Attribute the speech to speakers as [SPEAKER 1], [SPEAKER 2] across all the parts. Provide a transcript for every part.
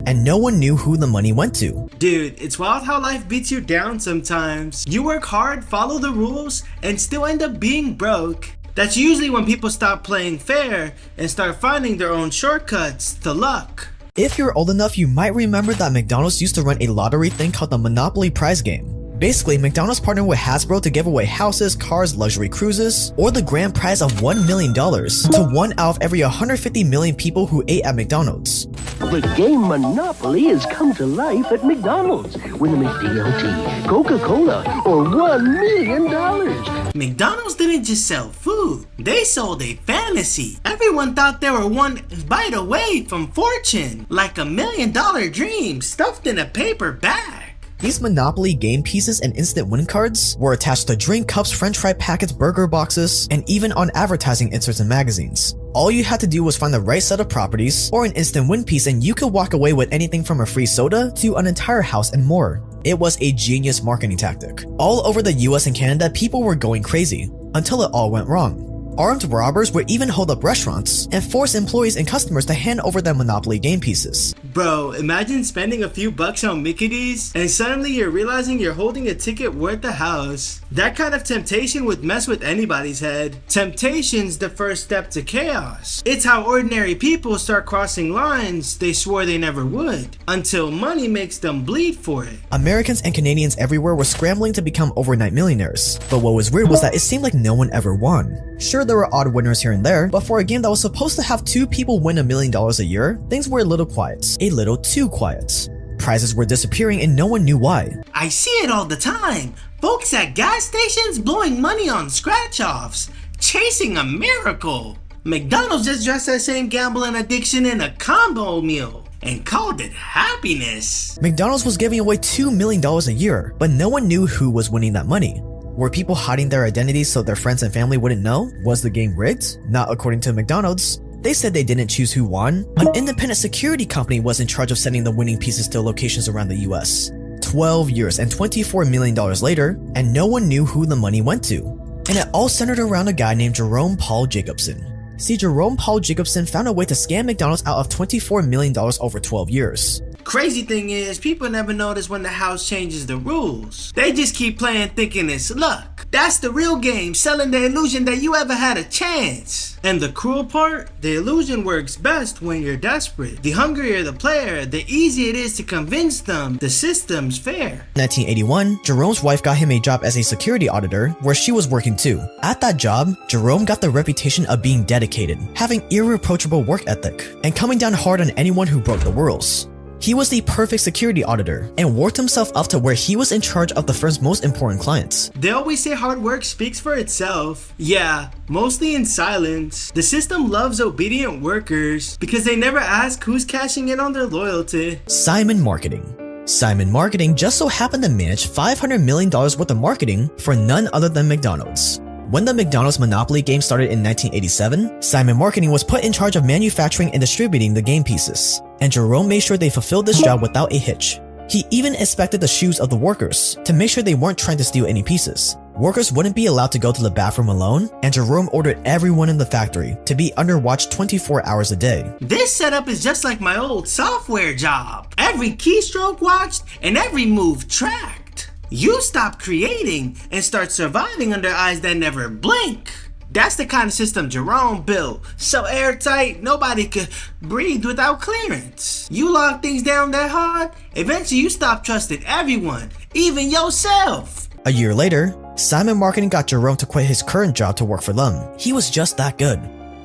[SPEAKER 1] and no one knew who the money went to.
[SPEAKER 2] Dude, it's wild how life beats you down sometimes. You work hard, follow the rules, and still end up being broke. That's usually when people stop playing fair and start finding their own shortcuts to luck.
[SPEAKER 1] If you're old enough, you might remember that McDonald's used to run a lottery thing called the Monopoly prize game. Basically, McDonald's partnered with Hasbro to give away houses, cars, luxury cruises, or the grand prize of $1 million to one out of every 150 million people who ate at McDonald's.
[SPEAKER 3] The game Monopoly has come to life at McDonald's. Win a McDLT, Coca-Cola, or $1 million.
[SPEAKER 2] McDonald's didn't just sell food, they sold a fantasy. Everyone thought they were one bite away from fortune, like $1 million dream stuffed in a paper bag.
[SPEAKER 1] These Monopoly game pieces and instant win cards were attached to drink cups, french fry packets, burger boxes, and even on advertising inserts in magazines. All you had to do was find the right set of properties or an instant win piece and you could walk away with anything from a free soda to an entire house and more. It was a genius marketing tactic. All over the US and Canada, people were going crazy until it all went wrong. Armed robbers would even hold up restaurants and force employees and customers to hand over their Monopoly game pieces.
[SPEAKER 2] Bro, imagine spending a few bucks on Mickey D's and suddenly you're realizing you're holding a ticket worth the house. That kind of temptation would mess with anybody's head. Temptation's the first step to chaos. It's how ordinary people start crossing lines they swore they never would, until money makes them bleed for it.
[SPEAKER 1] Americans and Canadians everywhere were scrambling to become overnight millionaires, but what was weird was that it seemed like no one ever won. Sure, there were odd winners here and there, but for a game that was supposed to have 2 people win $1 million a year, things were a little quiet. A little too quiet. Prizes were disappearing and no one knew why.
[SPEAKER 2] I see it all the time. Folks at gas stations blowing money on scratch-offs, chasing a miracle. McDonald's just dressed that same gambling addiction in a combo meal and called it happiness.
[SPEAKER 1] McDonald's was giving away $2 million a year, but no one knew who was winning that money. Were people hiding their identities so their friends and family wouldn't know? Was the game rigged? Not according to McDonald's. They said they didn't choose who won. An independent security company was in charge of sending the winning pieces to locations around the US. 12 years and $24 million later, and no one knew who the money went to. And it all centered around a guy named Jerome Paul Jacobson. See, Jerome Paul Jacobson found a way to scam McDonald's out of $24 million over 12 years.
[SPEAKER 2] Crazy thing is, people never notice when the house changes the rules. They just keep playing thinking it's luck. That's the real game, selling the illusion that you ever had a chance. And the cruel part, the illusion works best when you're desperate. The hungrier the player, the easier it is to convince them the system's fair.
[SPEAKER 1] In 1981, Jerome's wife got him a job as a security auditor where she was working too. At that job, Jerome got the reputation of being dedicated, having irreproachable work ethic, and coming down hard on anyone who broke the rules. He was the perfect security auditor and worked himself up to where he was in charge of the firm's most important clients.
[SPEAKER 2] They always say hard work speaks for itself. Yeah, mostly in silence. The system loves obedient workers because they never ask who's cashing in on their loyalty.
[SPEAKER 1] Simon Marketing. Simon Marketing just so happened to manage $500 million worth of marketing for none other than McDonald's. When the McDonald's Monopoly game started in 1987, Simon Marketing was put in charge of manufacturing and distributing the game pieces, and Jerome made sure they fulfilled this job without a hitch. He even inspected the shoes of the workers to make sure they weren't trying to steal any pieces. Workers wouldn't be allowed to go to the bathroom alone, and Jerome ordered everyone in the factory to be under watch 24 hours a day.
[SPEAKER 2] This setup is just like my old software job. Every keystroke watched and every move tracked. You stop creating and start surviving under eyes that never blink. That's the kind of system Jerome built. So airtight, nobody could breathe without clearance. You lock things down that hard, eventually you stop trusting everyone, even yourself.
[SPEAKER 1] A year later, Simon Marketing got Jerome to quit his current job to work for them. He was just that good.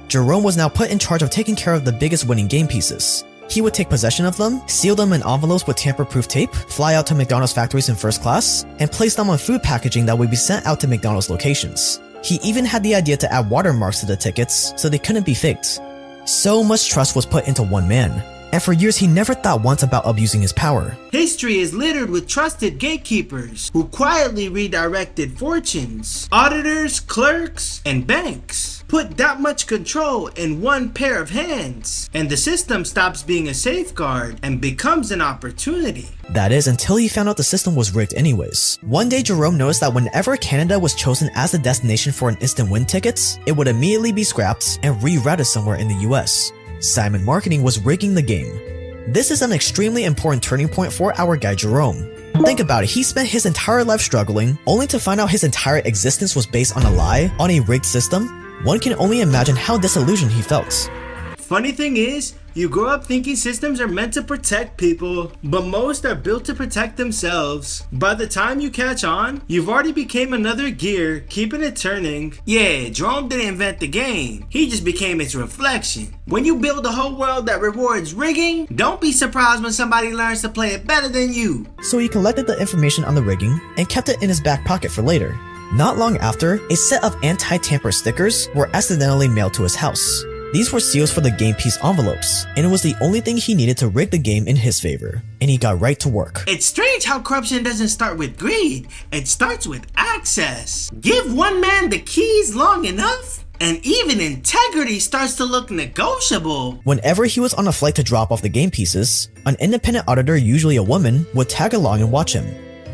[SPEAKER 1] Jerome was now put in charge of taking care of the biggest winning game pieces. He would take possession of them, seal them in envelopes with tamper-proof tape, fly out to McDonald's factories in first class, and place them on food packaging that would be sent out to McDonald's locations. He even had the idea to add watermarks to the tickets so they couldn't be faked. So much trust was put into one man, and for years he never thought once about abusing his power.
[SPEAKER 2] History is littered with trusted gatekeepers who quietly redirected fortunes. Auditors, clerks, and banks put that much control in one pair of hands, and the system stops being a safeguard and becomes an opportunity.
[SPEAKER 1] That is, until he found out the system was rigged anyways. One day Jerome noticed that whenever Canada was chosen as the destination for an instant win tickets, it would immediately be scrapped and rerouted somewhere in the US. Simon Marketing was rigging the game. This is an extremely important turning point for our guy Jerome. Think about it, he spent his entire life struggling, only to find out his entire existence was based on a lie, on a rigged system. One can only imagine how disillusioned he felt.
[SPEAKER 2] Funny thing is, you grow up thinking systems are meant to protect people, but most are built to protect themselves. By the time you catch on, you've already became another gear, keeping it turning. Yeah, Jerome didn't invent the game, he just became its reflection. When you build a whole world that rewards rigging, don't be surprised when somebody learns to play it better than you.
[SPEAKER 1] So he collected the information on the rigging and kept it in his back pocket for later. Not long after, a set of anti-tamper stickers were accidentally mailed to his house. These were seals for the game piece envelopes, and it was the only thing he needed to rig the game in his favor, and he got right to work.
[SPEAKER 2] It's strange how corruption doesn't start with greed, it starts with access. Give one man the keys long enough, and even integrity starts to look negotiable.
[SPEAKER 1] Whenever he was on a flight to drop off the game pieces, an independent auditor, usually a woman, would tag along and watch him.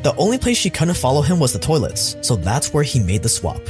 [SPEAKER 1] The only place she couldn't follow him was the toilets, so that's where he made the swap.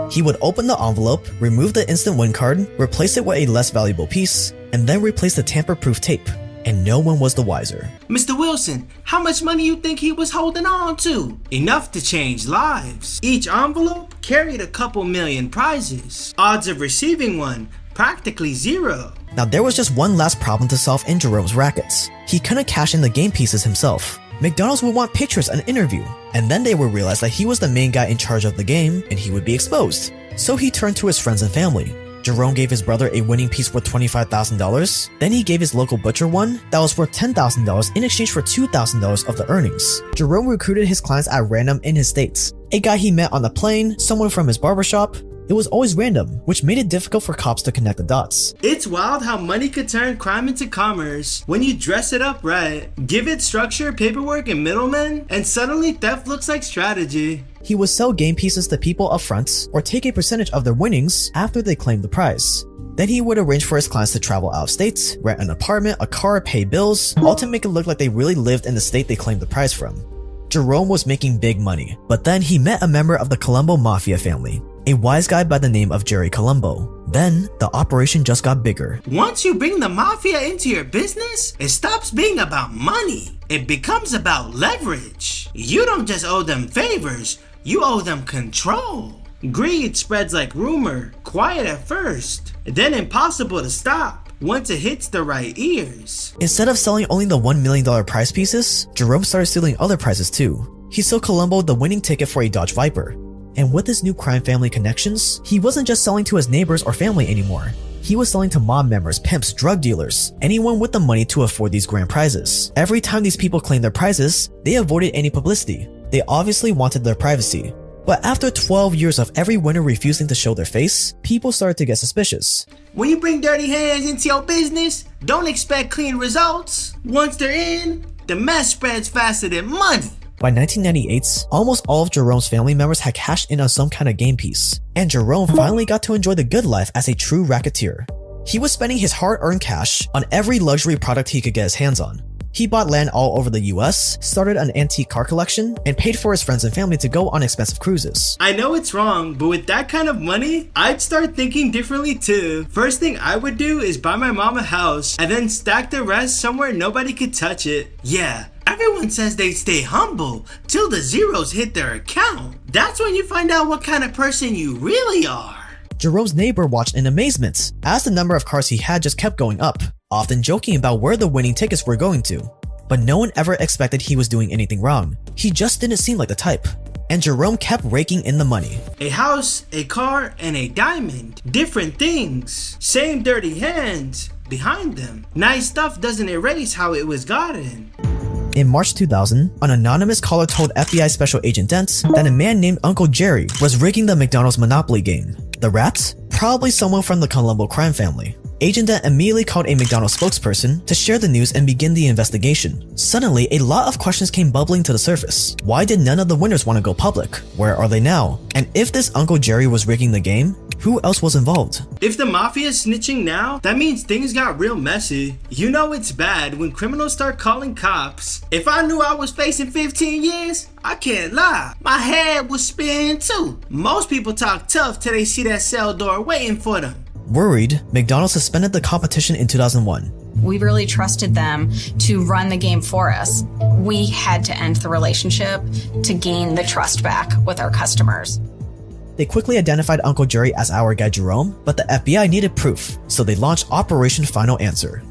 [SPEAKER 1] He would open the envelope, remove the instant win card, replace it with a less valuable piece, and then replace the tamper-proof tape, and no one was the wiser.
[SPEAKER 2] Mr. Wilson, how much money you think he was holding on to? Enough to change lives. Each envelope carried a couple million prizes. Odds of receiving one, practically zero.
[SPEAKER 1] Now there was just one last problem to solve in Jerome's rackets. He couldn't cash in the game pieces himself. McDonald's would want pictures and interview, and then they would realize that he was the main guy in charge of the game and he would be exposed. So he turned to his friends and family. Jerome gave his brother a winning piece worth $25,000, then he gave his local butcher one that was worth $10,000 in exchange for $2,000 of the earnings. Jerome recruited his clients at random in his states. A guy he met on the plane, someone from his barbershop. It was always random, which made it difficult for cops to connect the dots.
[SPEAKER 2] It's wild how money could turn crime into commerce when you dress it up right, give it structure, paperwork, and middlemen, and suddenly theft looks like strategy.
[SPEAKER 1] He would sell game pieces to people up front or take a percentage of their winnings after they claimed the prize. Then he would arrange for his clients to travel out of state, rent an apartment, a car, pay bills, all to make it look like they really lived in the state they claimed the prize from. Jerome was making big money, but then he met a member of the Colombo Mafia family, a wise guy by the name of Jerry Colombo. Then, the operation just got bigger.
[SPEAKER 2] Once you bring the mafia into your business, it stops being about money. It becomes about leverage. You don't just owe them favors, you owe them control. Greed spreads like rumor, quiet at first, then impossible to stop once it hits the right ears.
[SPEAKER 1] Instead of selling only the $1 million prize pieces, Jerome started stealing other prizes too. He sold Colombo the winning ticket for a Dodge Viper. And with his new crime family connections, he wasn't just selling to his neighbors or family anymore. He was selling to mob members, pimps, drug dealers, anyone with the money to afford these grand prizes. Every time these people claimed their prizes, they avoided any publicity. They obviously wanted their privacy. But after 12 years of every winner refusing to show their face, people started to get suspicious.
[SPEAKER 2] When you bring dirty hands into your business, don't expect clean results. Once they're in, the mess spreads faster than money.
[SPEAKER 1] By 1998, almost all of Jerome's family members had cashed in on some kind of game piece, and Jerome finally got to enjoy the good life as a true racketeer. He was spending his hard-earned cash on every luxury product he could get his hands on. He bought land all over the US, started an antique car collection, and paid for his friends and family to go on expensive cruises.
[SPEAKER 2] I know it's wrong, but with that kind of money, I'd start thinking differently too. First thing I would do is buy my mom a house, and then stack the rest somewhere nobody could touch it. Yeah. Everyone says they stay humble till the zeros hit their account. That's when you find out what kind of person you really are.
[SPEAKER 1] Jerome's neighbor watched in amazement as the number of cars he had just kept going up, often joking about where the winning tickets were going to. But no one ever expected he was doing anything wrong. He just didn't seem like the type. And Jerome kept raking in the money.
[SPEAKER 2] A house, a car, and a diamond. Different things. Same dirty hands behind them. Nice stuff doesn't erase how it was gotten.
[SPEAKER 1] In March 2000, an anonymous caller told FBI Special Agent Dent that a man named Uncle Jerry was rigging the McDonald's Monopoly game. The rat? Probably someone from the Colombo crime family. Agent Dent immediately called a McDonald's spokesperson to share the news and begin the investigation. Suddenly, a lot of questions came bubbling to the surface. Why did none of the winners want to go public? Where are they now? And if this Uncle Jerry was rigging the game, who else was involved?
[SPEAKER 2] If the mafia is snitching now, that means things got real messy. You know it's bad when criminals start calling cops. If I knew I was facing 15 years, I can't lie, my head was spinning too. Most people talk tough till they see that cell door waiting for them.
[SPEAKER 1] Worried, McDonald's suspended the competition in 2001.
[SPEAKER 4] We really trusted them to run the game for us. We had to end the relationship to gain the trust back with our customers.
[SPEAKER 1] They quickly identified Uncle Jerry as our guy Jerome, but the FBI needed proof, so they launched Operation Final Answer.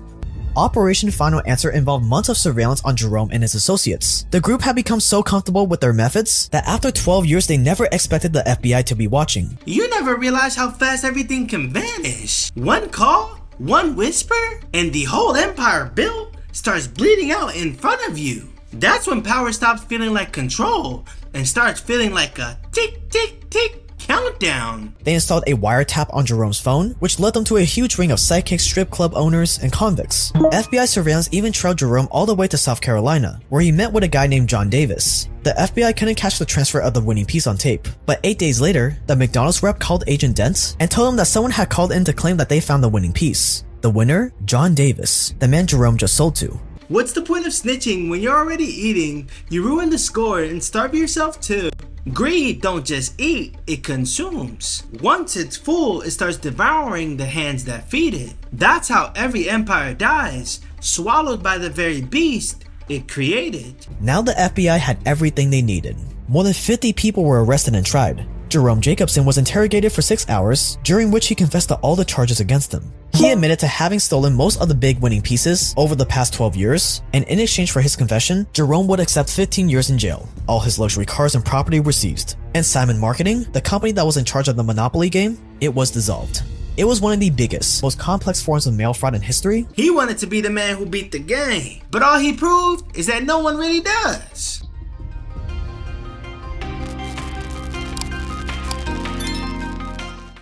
[SPEAKER 1] Operation Final Answer involved months of surveillance on Jerome and his associates. The group had become so comfortable with their methods that after 12 years they never expected the FBI to be watching.
[SPEAKER 2] You never realize how fast everything can vanish. One call, one whisper, and the whole empire built starts bleeding out in front of you. That's when power stops feeling like control and starts feeling like a tick, tick, tick countdown.
[SPEAKER 1] They installed a wiretap on Jerome's phone, which led them to a huge ring of psychic strip club owners and convicts. FBI surveillance even trailed Jerome all the way to South Carolina, where he met with a guy named John Davis. The FBI couldn't catch the transfer of the winning piece on tape, but 8 days later, the McDonald's rep called Agent Dent and told him that someone had called in to claim that they found the winning piece. The winner? John Davis, the man Jerome just sold to.
[SPEAKER 2] What's the point of snitching when you're already eating? You ruin the score and starve yourself too. Greed don't just eat, it consumes. Once it's full, it starts devouring the hands that feed it. That's how every empire dies, swallowed by the very beast it created.
[SPEAKER 1] Now the FBI had everything they needed. More than 50 people were arrested and tried. Jerome Jacobson was interrogated for 6 hours, during which he confessed to all the charges against him. He admitted to having stolen most of the big winning pieces over the past 12 years, and in exchange for his confession, Jerome would accept 15 years in jail. All his luxury cars and property were seized. And Simon Marketing, the company that was in charge of the Monopoly game, it was dissolved. It was one of the biggest, most complex forms of mail fraud in history.
[SPEAKER 2] He wanted to be the man who beat the game, but all he proved is that no one really does.